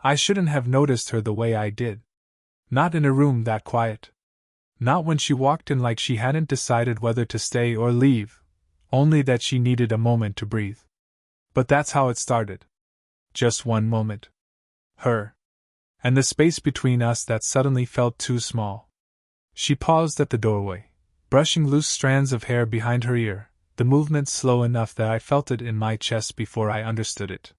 I shouldn't have noticed her the way I did. Not in a room that quiet. Not when she walked in like she hadn't decided whether to stay or leave, only that she needed a moment to breathe. But that's how it started. Just one moment. Her. And the space between us that suddenly felt too small. She paused at the doorway, brushing loose strands of hair behind her ear, the movement slow enough that I felt it in my chest before I understood it.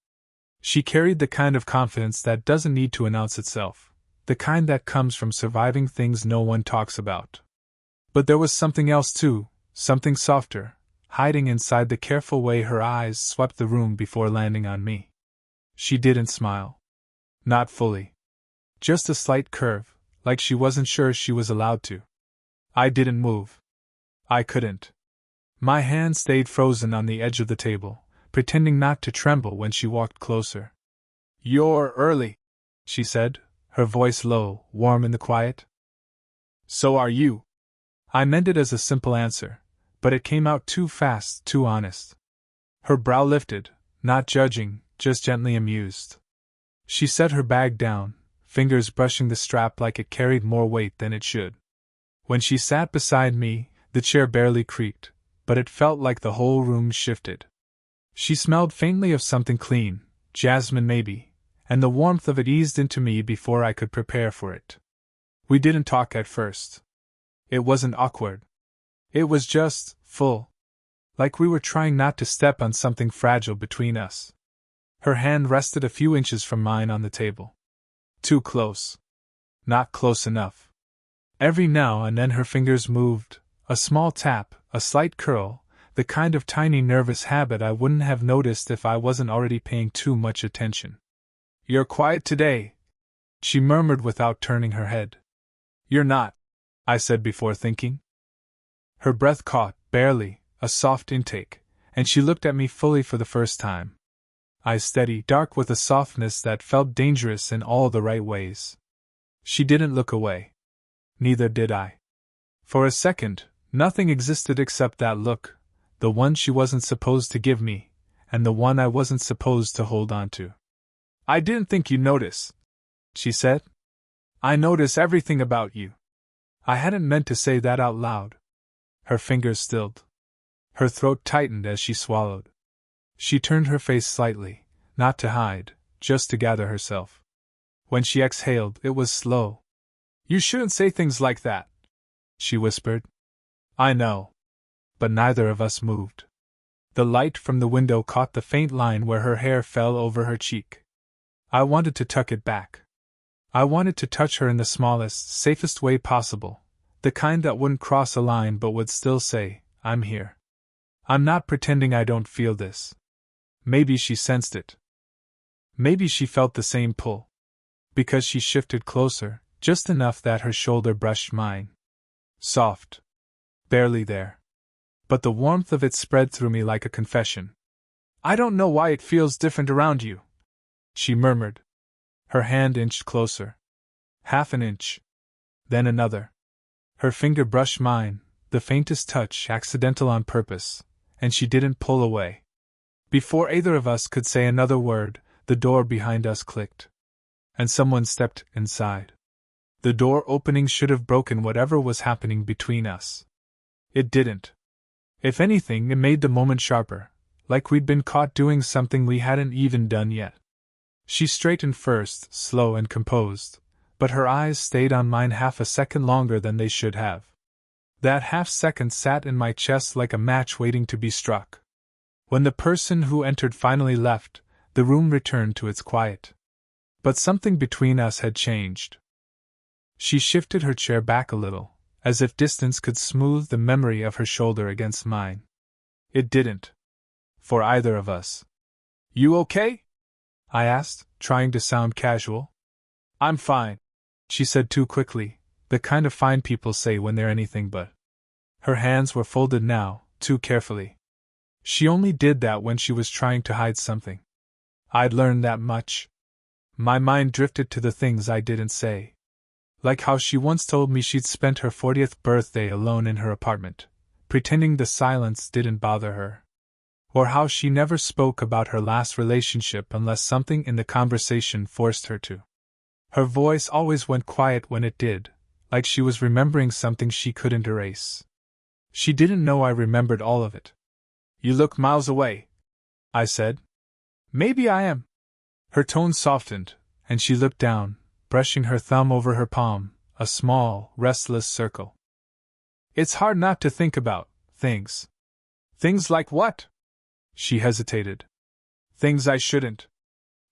She carried the kind of confidence that doesn't need to announce itself, the kind that comes from surviving things no one talks about. But there was something else too, something softer, hiding inside the careful way her eyes swept the room before landing on me. She didn't smile. Not fully. Just a slight curve, like she wasn't sure she was allowed to. I didn't move. I couldn't. My hand stayed frozen on the edge of the table, pretending not to tremble when she walked closer. "You're early," she said, her voice low, warm in the quiet. "So are you." I meant it as a simple answer, but it came out too fast, too honest. Her brow lifted, not judging, just gently amused. She set her bag down, fingers brushing the strap like it carried more weight than it should. When she sat beside me, the chair barely creaked, but it felt like the whole room shifted. She smelled faintly of something clean, jasmine maybe, and the warmth of it eased into me before I could prepare for it. We didn't talk at first. It wasn't awkward. It was just full. Like we were trying not to step on something fragile between us. Her hand rested a few inches from mine on the table. Too close. Not close enough. Every now and then her fingers moved, a small tap, a slight curl, the kind of tiny nervous habit I wouldn't have noticed if I wasn't already paying too much attention. "You're quiet today," she murmured without turning her head. "You're not," I said before thinking. Her breath caught, barely, a soft intake, and she looked at me fully for the first time. Eyes steady, dark with a softness that felt dangerous in all the right ways. She didn't look away. Neither did I. For a second, nothing existed except that look, the one she wasn't supposed to give me, and the one I wasn't supposed to hold on to. "I didn't think you'd notice," she said. "I notice everything about you." I hadn't meant to say that out loud. Her fingers stilled. Her throat tightened as she swallowed. She turned her face slightly, not to hide, just to gather herself. When she exhaled, it was slow. "You shouldn't say things like that," she whispered. "I know." But neither of us moved. The light from the window caught the faint line where her hair fell over her cheek. I wanted to tuck it back. I wanted to touch her in the smallest, safest way possible, the kind that wouldn't cross a line but would still say, "I'm here. I'm not pretending I don't feel this." Maybe she sensed it. Maybe she felt the same pull. Because she shifted closer, just enough that her shoulder brushed mine. Soft. Barely there. But the warmth of it spread through me like a confession. "I don't know why it feels different around you," she murmured. Her hand inched closer. Half an inch. Then another. Her finger brushed mine, the faintest touch accidental on purpose, and she didn't pull away. Before either of us could say another word, the door behind us clicked. And someone stepped inside. The door opening should have broken whatever was happening between us. It didn't. If anything, it made the moment sharper, like we'd been caught doing something we hadn't even done yet. She straightened first, slow and composed, but her eyes stayed on mine half a second longer than they should have. That half second sat in my chest like a match waiting to be struck. When the person who entered finally left, the room returned to its quiet. But something between us had changed. She shifted her chair back a little, as if distance could smooth the memory of her shoulder against mine. It didn't. For either of us. "You okay?" I asked, trying to sound casual. "I'm fine," she said too quickly, the kind of fine people say when they're anything but. Her hands were folded now, too carefully. She only did that when she was trying to hide something. I'd learned that much. My mind drifted to the things I didn't say. Like how she once told me she'd spent her 40th birthday alone in her apartment, pretending the silence didn't bother her. or how she never spoke about her last relationship unless something in the conversation forced her to. Her voice always went quiet when it did, like she was remembering something she couldn't erase. She didn't know I remembered all of it. "You look miles away," I said. "Maybe I am." Her tone softened, and she looked down, brushing her thumb over her palm, a small, restless circle. "It's hard not to think about things." "Things like what?" She hesitated. "Things I shouldn't."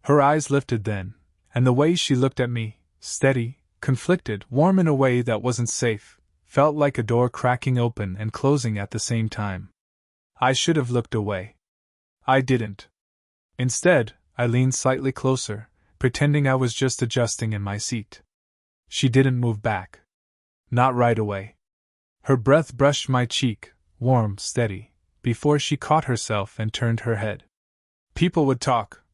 Her eyes lifted then, and the way she looked at me, steady, conflicted, warm in a way that wasn't safe, felt like a door cracking open and closing at the same time. I should have looked away. I didn't. Instead, I leaned slightly closer, pretending I was just adjusting in my seat. She didn't move back. Not right away. Her breath brushed my cheek, warm, steady, before she caught herself and turned her head. "People would talk,"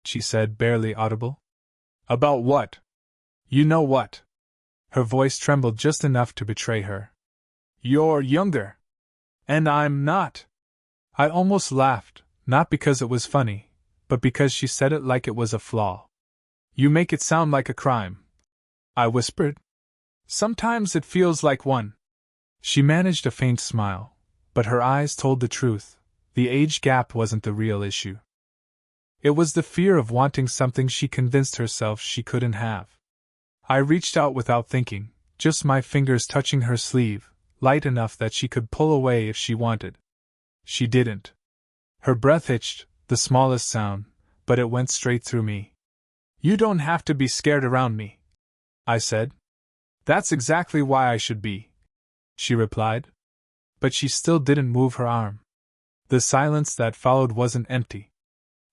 she said, barely audible. "About what?" "You know what." Her voice trembled just enough to betray her. "You're younger. And I'm not." I almost laughed, not because it was funny, but because she said it like it was a flaw. "You make it sound like a crime," I whispered. "Sometimes it feels like one." She managed a faint smile, but her eyes told the truth. The age gap wasn't the real issue. It was the fear of wanting something she convinced herself she couldn't have. I reached out without thinking, just my fingers touching her sleeve, light enough that she could pull away if she wanted. She didn't. Her breath hitched, the smallest sound, but it went straight through me. "You don't have to be scared around me," I said. "That's exactly why I should be," she replied. But she still didn't move her arm. The silence that followed wasn't empty.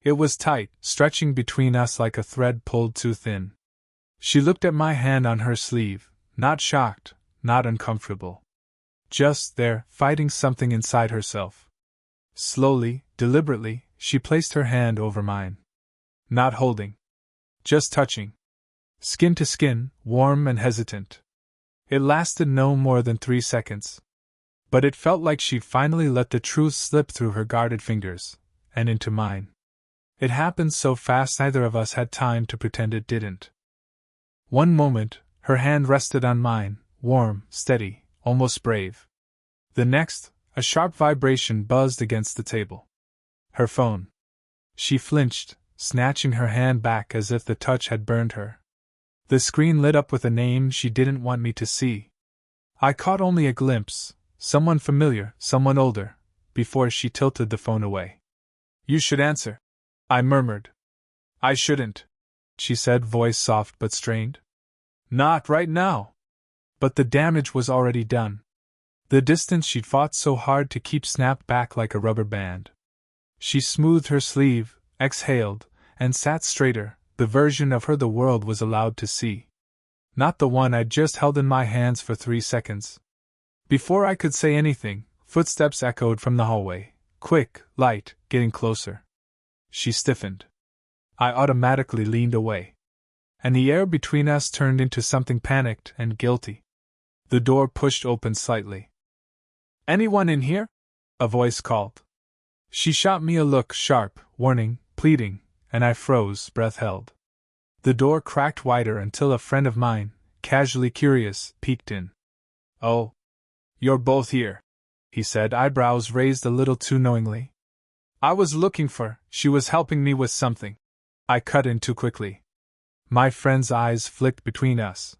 It was tight, stretching between us like a thread pulled too thin. She looked at my hand on her sleeve, not shocked, not uncomfortable. Just there, fighting something inside herself. Slowly, deliberately, she placed her hand over mine. Not holding. Just touching. Skin to skin, warm and hesitant. It lasted no more than 3 seconds. But it felt like she'd finally let the truth slip through her guarded fingers, and into mine. It happened so fast neither of us had time to pretend it didn't. One moment, her hand rested on mine, warm, steady, almost brave. The next, a sharp vibration buzzed against the table. Her phone. She flinched, snatching her hand back as if the touch had burned her. The screen lit up with a name she didn't want me to see. I caught only a glimpse, someone familiar, someone older, before she tilted the phone away. "You should answer," I murmured. "I shouldn't," she said, voice soft but strained. "Not right now." But the damage was already done. The distance she'd fought so hard to keep snapped back like a rubber band. She smoothed her sleeve, exhaled, and sat straighter, the version of her the world was allowed to see. Not the one I'd just held in my hands for 3 seconds. Before I could say anything, footsteps echoed from the hallway, quick, light, getting closer. She stiffened. I automatically leaned away. And the air between us turned into something panicked and guilty. The door pushed open slightly. "Anyone in here?" a voice called. She shot me a look, sharp, warning, pleading, and I froze, breath held. The door cracked wider until a friend of mine, casually curious, peeked in. "Oh. You're both here," he said, eyebrows raised a little too knowingly. "I was looking for, she was helping me with something." I cut in too quickly. My friend's eyes flicked between us.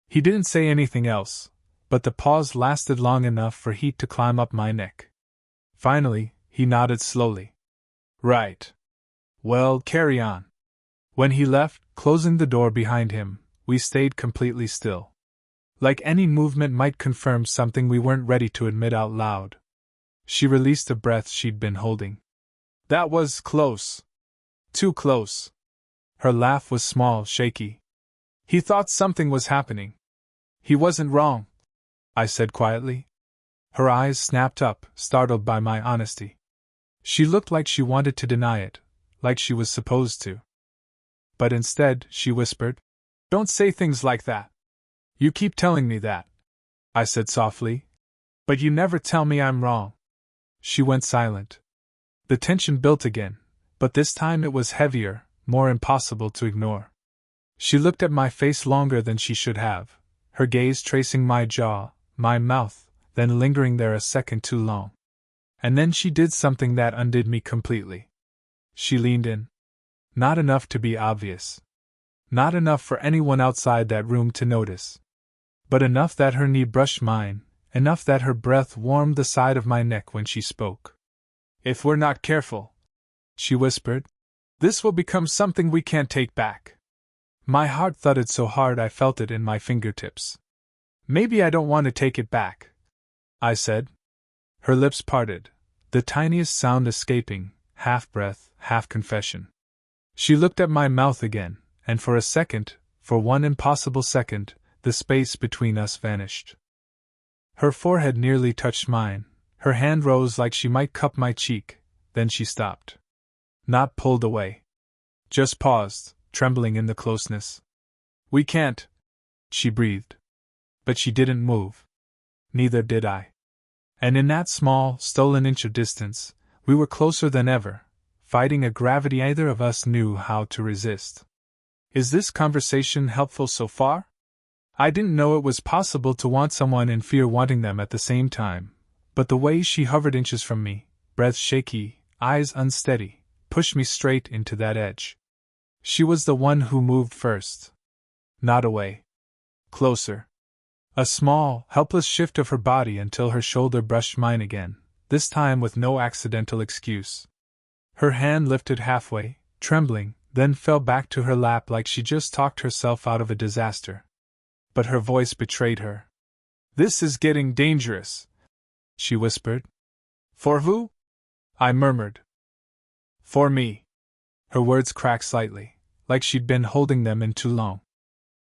He didn't say anything else, but the pause lasted long enough for heat to climb up my neck. Finally, he nodded slowly. "Right. Well, carry on." When he left, closing the door behind him, we stayed completely still. Like any movement might confirm something we weren't ready to admit out loud. She released a breath she'd been holding. "That was close. Too close." Her laugh was small, shaky. "He thought something was happening. He wasn't wrong," I said quietly. Her eyes snapped up, startled by my honesty. She looked like she wanted to deny it, like she was supposed to. But instead, she whispered, "Don't say things like that. You keep telling me that," I said softly. "But you never tell me I'm wrong." She went silent. The tension built again, but this time it was heavier, more impossible to ignore. She looked at my face longer than she should have, her gaze tracing my jaw, my mouth, then lingering there a second too long. And then she did something that undid me completely. She leaned in. Not enough to be obvious. Not enough for anyone outside that room to notice. But enough that her knee brushed mine, enough that her breath warmed the side of my neck when she spoke. "If we're not careful," she whispered, "this will become something we can't take back." My heart thudded so hard I felt it in my fingertips. "Maybe I don't want to take it back," I said. Her lips parted, the tiniest sound escaping, half breath, half confession. She looked at my mouth again, and for a second, for one impossible second, the space between us vanished. Her forehead nearly touched mine, her hand rose like she might cup my cheek, then she stopped. Not pulled away. Just paused, trembling in the closeness. "We can't," she breathed. But she didn't move. Neither did I. And in that small, stolen inch of distance, we were closer than ever, fighting a gravity neither of us knew how to resist. Is this conversation helpful so far? I didn't know it was possible to want someone and fear wanting them at the same time, but the way she hovered inches from me, breath shaky, eyes unsteady, pushed me straight into that edge. She was the one who moved first. Not away. Closer. A small, helpless shift of her body until her shoulder brushed mine again, this time with no accidental excuse. Her hand lifted halfway, trembling, then fell back to her lap like she just talked herself out of a disaster. But her voice betrayed her. "This is getting dangerous," she whispered. "For who?" I murmured. "For me." Her words cracked slightly, like she'd been holding them in too long.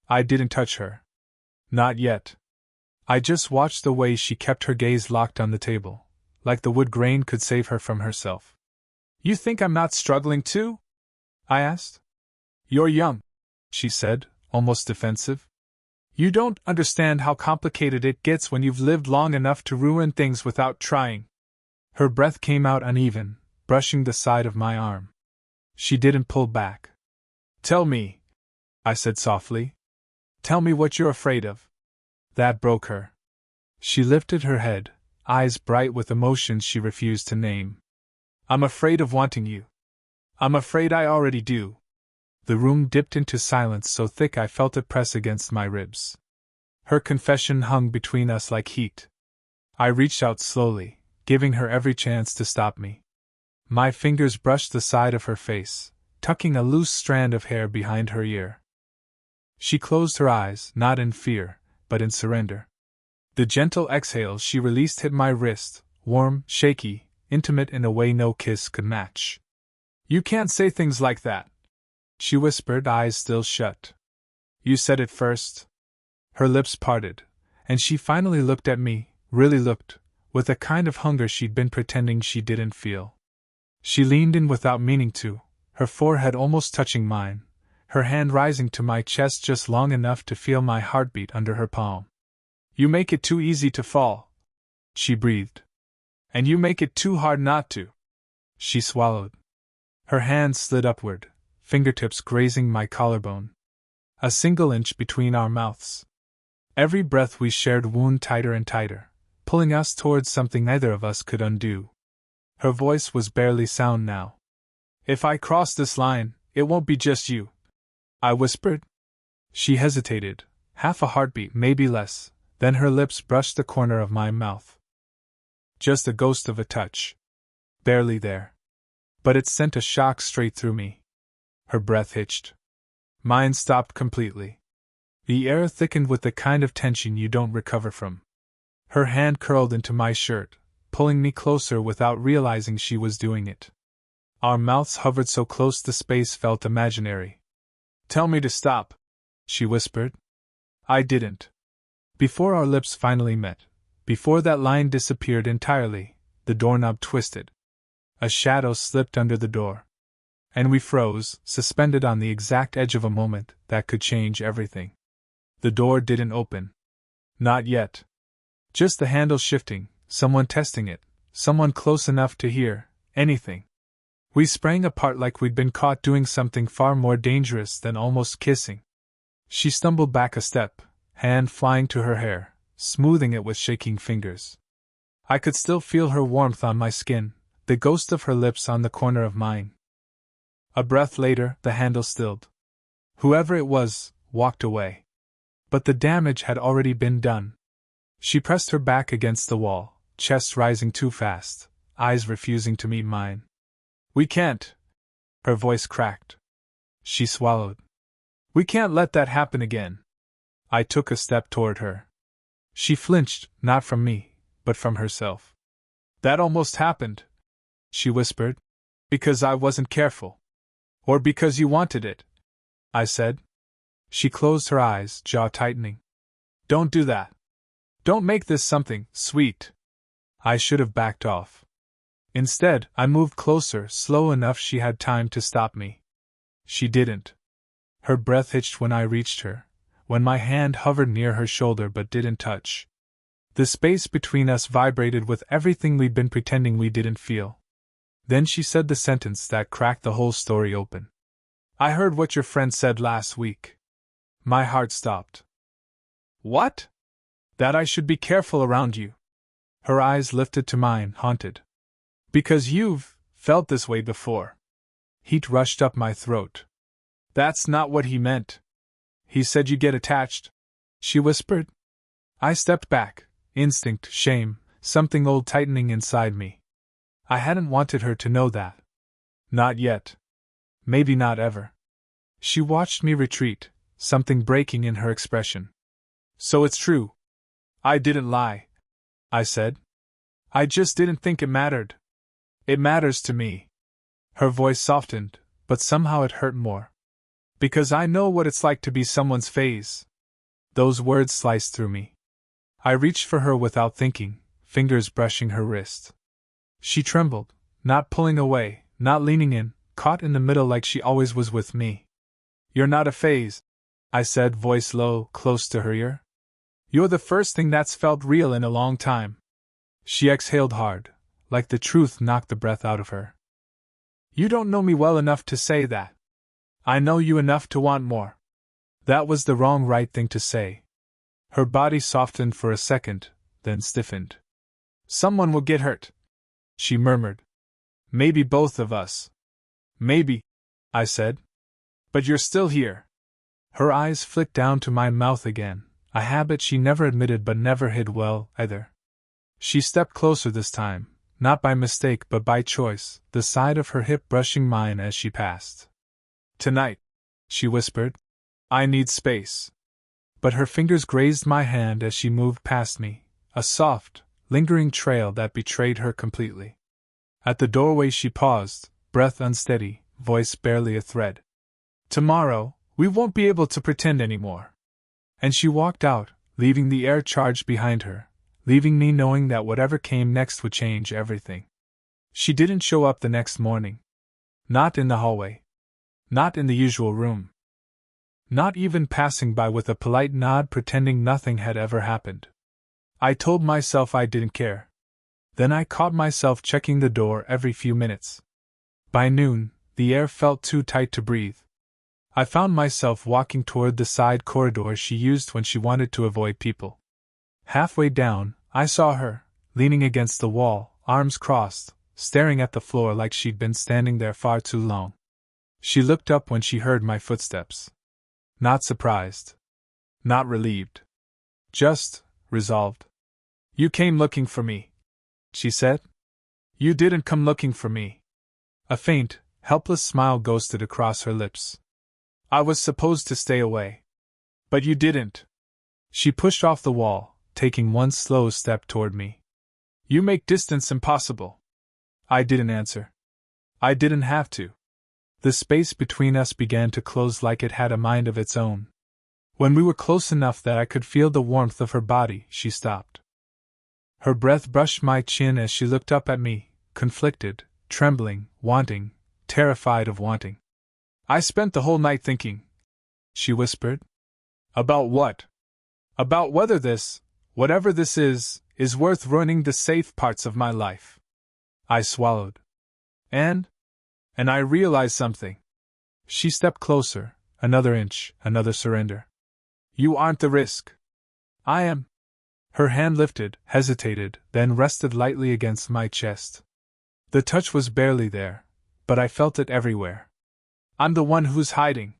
I didn't touch her. Not yet. I just watched the way she kept her gaze locked on the table, like the wood grain could save her from herself. "You think I'm not struggling too?" I asked. "You're young," she said, almost defensive. "You don't understand how complicated it gets when you've lived long enough to ruin things without trying." Her breath came out uneven, brushing the side of my arm. She didn't pull back. "Tell me," I said softly. "Tell me what you're afraid of." That broke her. She lifted her head, eyes bright with emotions she refused to name. "I'm afraid of wanting you. I'm afraid I already do." The room dipped into silence so thick I felt it press against my ribs. Her confession hung between us like heat. I reached out slowly, giving her every chance to stop me. My fingers brushed the side of her face, tucking a loose strand of hair behind her ear. She closed her eyes, not in fear, but in surrender. The gentle exhale she released hit my wrist, warm, shaky, intimate in a way no kiss could match. "You can't say things like that," she whispered, eyes still shut. "You said it first." Her lips parted, and she finally looked at me, really looked, with a kind of hunger she'd been pretending she didn't feel. She leaned in without meaning to, her forehead almost touching mine, her hand rising to my chest just long enough to feel my heartbeat under her palm. "You make it too easy to fall," she breathed. "And you make it too hard not to." She swallowed. Her hand slid upward, fingertips grazing my collarbone. A single inch between our mouths. Every breath we shared wound tighter and tighter, pulling us towards something neither of us could undo. Her voice was barely sound now. "If I cross this line, it won't be just you," I whispered. She hesitated, half a heartbeat, maybe less, then her lips brushed the corner of my mouth. Just a ghost of a touch. Barely there. But it sent a shock straight through me. Her breath hitched. Mine stopped completely. The air thickened with the kind of tension you don't recover from. Her hand curled into my shirt, pulling me closer without realizing she was doing it. Our mouths hovered so close the space felt imaginary. "Tell me to stop," she whispered. I didn't. Before our lips finally met, before that line disappeared entirely, the doorknob twisted. A shadow slipped under the door. And we froze, suspended on the exact edge of a moment that could change everything. The door didn't open. Not yet. Just the handle shifting, someone testing it, someone close enough to hear anything. We sprang apart like we'd been caught doing something far more dangerous than almost kissing. She stumbled back a step, hand flying to her hair, smoothing it with shaking fingers. I could still feel her warmth on my skin, the ghost of her lips on the corner of mine. A breath later, the handle stilled. Whoever it was, walked away. But the damage had already been done. She pressed her back against the wall, chest rising too fast, eyes refusing to meet mine. We can't. Her voice cracked. She swallowed. We can't let that happen again. I took a step toward her. She flinched, not from me, but from herself. That almost happened, she whispered. Because I wasn't careful. Or because you wanted it, I said. She closed her eyes, jaw tightening. Don't do that. Don't make this something sweet. I should have backed off. Instead, I moved closer, slow enough she had time to stop me. She didn't. Her breath hitched when I reached her, when my hand hovered near her shoulder but didn't touch. The space between us vibrated with everything we'd been pretending we didn't feel. Then she said the sentence that cracked the whole story open. I heard what your friend said last week. My heart stopped. What? That I should be careful around you. Her eyes lifted to mine, haunted. Because you've felt this way before. Heat rushed up my throat. That's not what he meant. He said you get attached, she whispered. I stepped back, instinct, shame, something old tightening inside me. I hadn't wanted her to know that. Not yet. Maybe not ever. She watched me retreat, something breaking in her expression. So it's true. I didn't lie, I said. I just didn't think it mattered. It matters to me. Her voice softened, but somehow it hurt more. Because I know what it's like to be someone's phase. Those words sliced through me. I reached for her without thinking, fingers brushing her wrist. She trembled, not pulling away, not leaning in, caught in the middle like she always was with me. You're not a phase, I said, voice low, close to her ear. You're the first thing that's felt real in a long time. She exhaled hard, like the truth knocked the breath out of her. You don't know me well enough to say that. I know you enough to want more. That was the wrong right thing to say. Her body softened for a second, then stiffened. Someone will get hurt, she murmured. Maybe both of us. Maybe, I said. But you're still here. Her eyes flicked down to my mouth again, a habit she never admitted but never hid well, either. She stepped closer this time, not by mistake but by choice, the side of her hip brushing mine as she passed. Tonight, she whispered, I need space. But her fingers grazed my hand as she moved past me, a soft, lingering trail that betrayed her completely. At the doorway she paused, breath unsteady, voice barely a thread. Tomorrow, we won't be able to pretend anymore. And she walked out, leaving the air charged behind her, leaving me knowing that whatever came next would change everything. She didn't show up the next morning. Not in the hallway. Not in the usual room. Not even passing by with a polite nod pretending nothing had ever happened. I told myself I didn't care. Then I caught myself checking the door every few minutes. By noon, the air felt too tight to breathe. I found myself walking toward the side corridor she used when she wanted to avoid people. Halfway down, I saw her, leaning against the wall, arms crossed, staring at the floor like she'd been standing there far too long. She looked up when she heard my footsteps. Not surprised. Not relieved. Just resolved. You came looking for me, she said. You didn't come looking for me. A faint, helpless smile ghosted across her lips. I was supposed to stay away. But you didn't. She pushed off the wall, taking one slow step toward me. You make distance impossible. I didn't answer. I didn't have to. The space between us began to close like it had a mind of its own. When we were close enough that I could feel the warmth of her body, she stopped. Her breath brushed my chin as she looked up at me, conflicted, trembling, wanting, terrified of wanting. I spent the whole night thinking, she whispered. About what? About whether this, whatever this is worth ruining the safe parts of my life. I swallowed. And? And I realized something. She stepped closer, another inch, another surrender. You aren't the risk. I am. Her hand lifted, hesitated, then rested lightly against my chest. The touch was barely there, but I felt it everywhere. I'm the one who's hiding.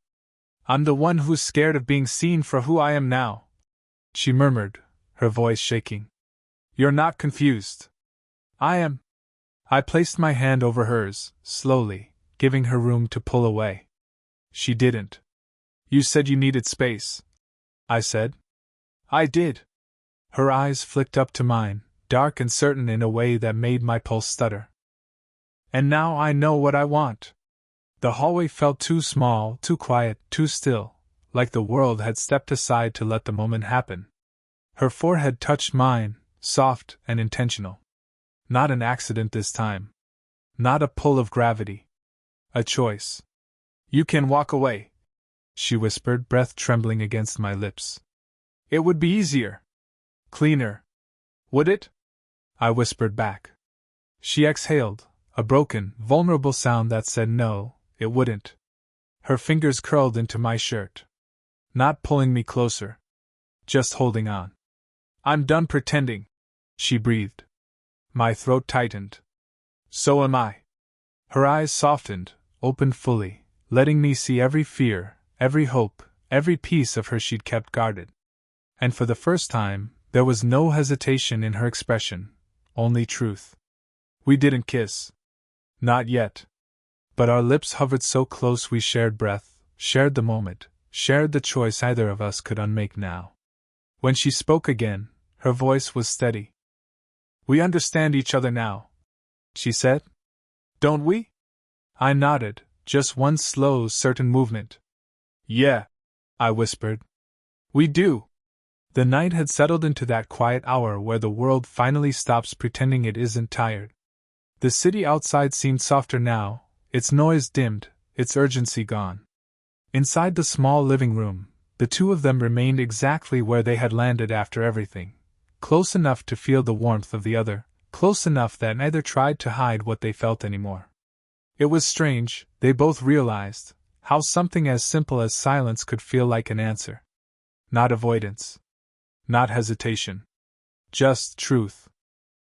I'm the one who's scared of being seen for who I am now, she murmured, her voice shaking. You're not confused. I am. I placed my hand over hers, slowly, giving her room to pull away. She didn't. You said you needed space, I said. I did. Her eyes flicked up to mine, dark and certain in a way that made my pulse stutter. And now I know what I want. The hallway felt too small, too quiet, too still, like the world had stepped aside to let the moment happen. Her forehead touched mine, soft and intentional. Not an accident this time. Not a pull of gravity. A choice. You can walk away, she whispered, breath trembling against my lips. It would be easier. Cleaner. Would it? I whispered back. She exhaled, a broken, vulnerable sound that said no, it wouldn't. Her fingers curled into my shirt. Not pulling me closer. Just holding on. I'm done pretending, she breathed. My throat tightened. So am I. Her eyes softened, opened fully, letting me see every fear, every hope, every piece of her she'd kept guarded. And for the first time, there was no hesitation in her expression, only truth. We didn't kiss. Not yet. But our lips hovered so close we shared breath, shared the moment, shared the choice either of us could unmake now. When she spoke again, her voice was steady. We understand each other now, she said. Don't we? I nodded, just one slow, certain movement. Yeah, I whispered. We do. The night had settled into that quiet hour where the world finally stops pretending it isn't tired. The city outside seemed softer now, its noise dimmed, its urgency gone. Inside the small living room, the two of them remained exactly where they had landed after everything, close enough to feel the warmth of the other, close enough that neither tried to hide what they felt anymore. It was strange, they both realized, how something as simple as silence could feel like an answer. Not avoidance. Not hesitation. Just truth.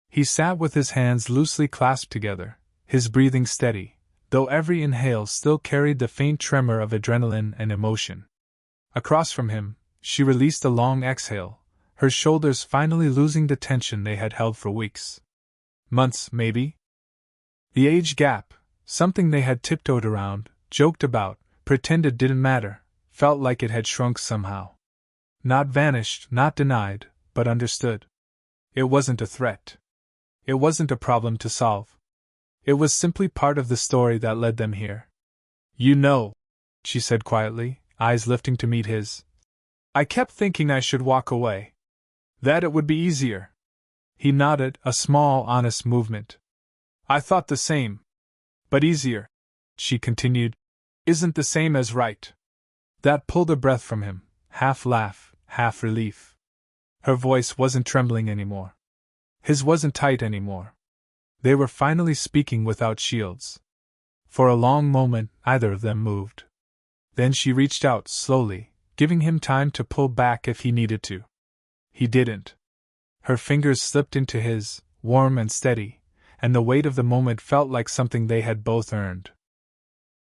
He sat with his hands loosely clasped together, his breathing steady, though every inhale still carried the faint tremor of adrenaline and emotion. Across from him, she released a long exhale, her shoulders finally losing the tension they had held for weeks. Months, maybe? The age gap, something they had tiptoed around, joked about, pretended didn't matter, felt like it had shrunk somehow. Not vanished, not denied, but understood. It wasn't a threat. It wasn't a problem to solve. It was simply part of the story that led them here. You know, she said quietly, eyes lifting to meet his. I kept thinking I should walk away. That it would be easier. He nodded, a small, honest movement. I thought the same. But easier, she continued, isn't the same as right. That pulled a breath from him, half laugh, half relief. Her voice wasn't trembling anymore. His wasn't tight anymore. They were finally speaking without shields. For a long moment, neither of them moved. Then she reached out slowly, giving him time to pull back if he needed to. He didn't. Her fingers slipped into his, warm and steady, and the weight of the moment felt like something they had both earned.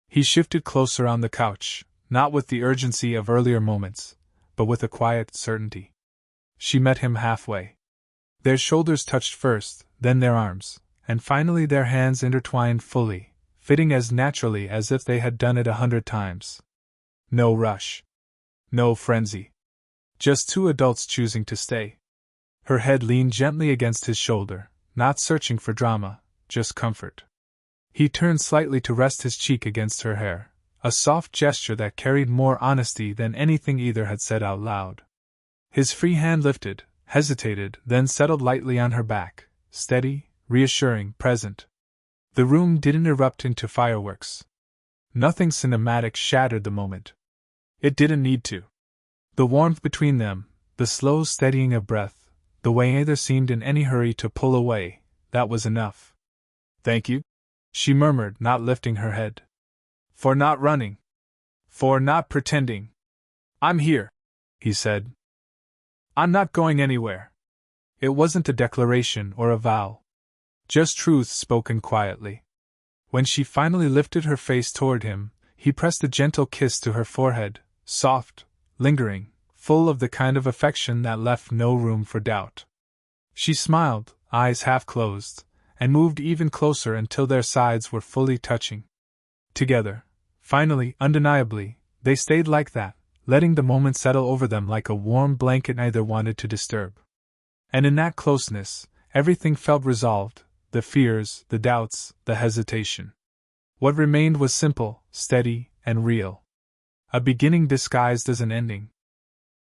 He shifted closer on the couch, not with the urgency of earlier moments, but with a quiet certainty. She met him halfway. Their shoulders touched first, then their arms, and finally their hands intertwined fully, fitting as naturally as if they had done it 100 times. No rush. No frenzy. Just two adults choosing to stay. Her head leaned gently against his shoulder, not searching for drama, just comfort. He turned slightly to rest his cheek against her hair, a soft gesture that carried more honesty than anything either had said out loud. His free hand lifted, hesitated, then settled lightly on her back, steady, reassuring, present. The room didn't erupt into fireworks. Nothing cinematic shattered the moment. It didn't need to. The warmth between them, the slow steadying of breath, the way neither seemed in any hurry to pull away, that was enough. Thank you, she murmured, not lifting her head. For not running. For not pretending. I'm here, he said. I'm not going anywhere. It wasn't a declaration or a vow. Just truth spoken quietly. When she finally lifted her face toward him, he pressed a gentle kiss to her forehead, soft, lingering, full of the kind of affection that left no room for doubt. She smiled, eyes half closed, and moved even closer until their sides were fully touching. Together, finally, undeniably, they stayed like that, letting the moment settle over them like a warm blanket neither wanted to disturb. And in that closeness, everything felt resolved, the fears, the doubts, the hesitation. What remained was simple, steady, and real. A beginning disguised as an ending.